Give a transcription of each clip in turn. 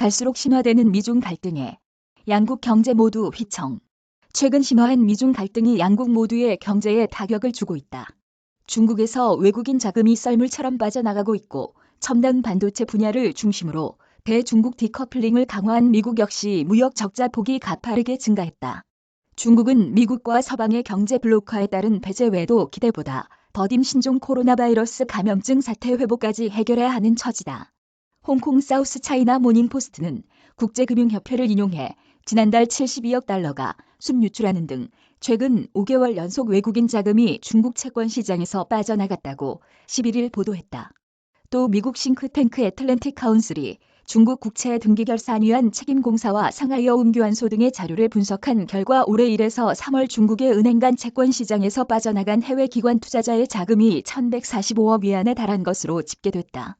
갈수록 심화되는 미중 갈등에 양국 경제 모두 휘청. 최근 심화한 미중 갈등이 양국 모두의 경제에 타격을 주고 있다. 중국에서 외국인 자금이 썰물처럼 빠져나가고 있고 첨단 반도체 분야를 중심으로 대중국 디커플링을 강화한 미국 역시 무역 적자 폭이 가파르게 증가했다. 중국은 미국과 서방의 경제 블록화에 따른 배제 외에도 기대보다 더딘 신종 코로나 바이러스 감염증 사태 회복까지 해결해야 하는 처지다. 홍콩 사우스 차이나 모닝포스트는 국제금융협회를 인용해 지난달 72억 달러가 순유출하는 등 최근 5개월 연속 외국인 자금이 중국 채권 시장에서 빠져나갔다고 11일 보도했다. 또 미국 싱크탱크 애틀랜틱 카운슬이 중국 국채 등기결산위원 책임공사와 상하이어 음교환소 등의 자료를 분석한 결과 올해 1에서 3월 중국의 은행 간 채권 시장에서 빠져나간 해외 기관 투자자의 자금이 1,145억 위안에 달한 것으로 집계됐다.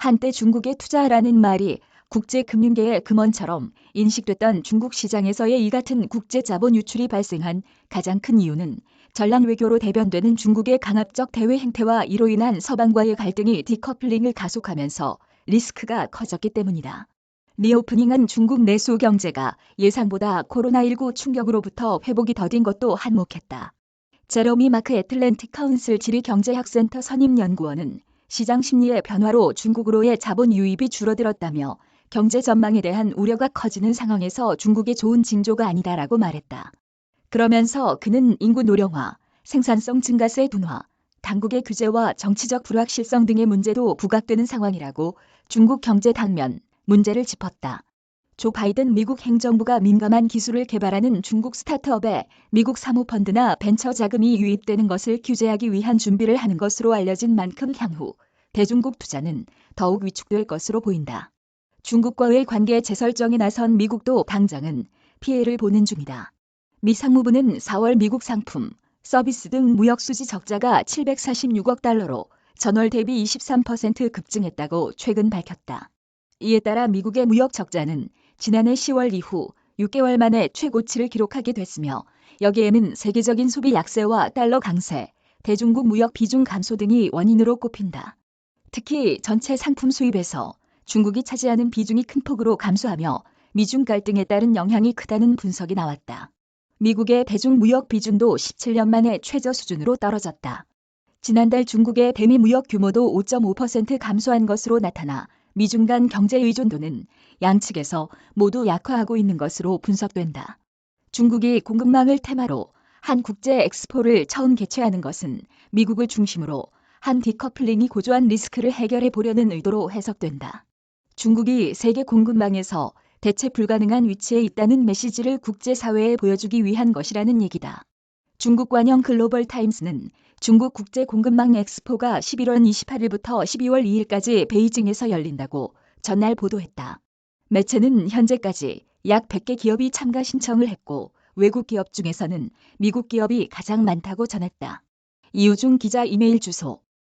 한때 중국에 투자하라는 말이 국제금융계의 금원처럼 인식됐던 중국 시장에서의 이 같은 국제자본 유출이 발생한 가장 큰 이유는 전략 외교로 대변되는 중국의 강압적 대외 행태와 이로 인한 서방과의 갈등이 디커플링을 가속하면서 리스크가 커졌기 때문이다. 리오프닝한 중국 내수 경제가 예상보다 코로나19 충격으로부터 회복이 더딘 것도 한몫했다. 제러미 마크 애틀랜틱 카운슬 지리경제학센터 선임연구원은 시장 심리의 변화로 중국으로의 자본 유입이 줄어들었다며 경제 전망에 대한 우려가 커지는 상황에서 중국의 좋은 징조가 아니다라고 말했다. 그러면서 그는 인구 노령화, 생산성 증가세 둔화, 당국의 규제와 정치적 불확실성 등의 문제도 부각되는 상황이라고 중국 경제 당면 문제를 짚었다. 조 바이든 미국 행정부가 민감한 기술을 개발하는 중국 스타트업에 미국 사모펀드나 벤처 자금이 유입되는 것을 규제하기 위한 준비를 하는 것으로 알려진 만큼 향후 대중국 투자는 더욱 위축될 것으로 보인다. 중국과의 관계 재설정에 나선 미국도 당장은 피해를 보는 중이다. 미 상무부는 4월 미국 상품, 서비스 등 무역 수지 적자가 746억 달러로 전월 대비 23% 급증했다고 최근 밝혔다. 이에 따라 미국의 무역 적자는 지난해 10월 이후 6개월 만에 최고치를 기록하게 됐으며 여기에는 세계적인 소비 약세와 달러 강세, 대중국 무역 비중 감소 등이 원인으로 꼽힌다. 특히 전체 상품 수입에서 중국이 차지하는 비중이 큰 폭으로 감소하며 미중 갈등에 따른 영향이 크다는 분석이 나왔다. 미국의 대중 무역 비중도 17년 만에 최저 수준으로 떨어졌다. 지난달 중국의 대미 무역 규모도 5.5% 감소한 것으로 나타나 미중 간 경제 의존도는 양측에서 모두 약화하고 있는 것으로 분석된다. 중국이 공급망을 테마로 한 국제 엑스포를 처음 개최하는 것은 미국을 중심으로 한 디커플링이 고조한 리스크를 해결해 보려는 의도로 해석된다. 중국이 세계 공급망에서 대체 불가능한 위치에 있다는 메시지를 국제사회에 보여주기 위한 것이라는 얘기다. 중국 관영 글로벌 타임스는 중국 국제 공급망 엑스포가 11월 28일부터 12월 2일까지 베이징에서 열린다고 전날 보도했다. 매체는 현재까지 약 100개 기업이 참가 신청을 했고 외국 기업 중에서는 미국 기업이 가장 많다고 전했다. 이우중 기자 이메일 주소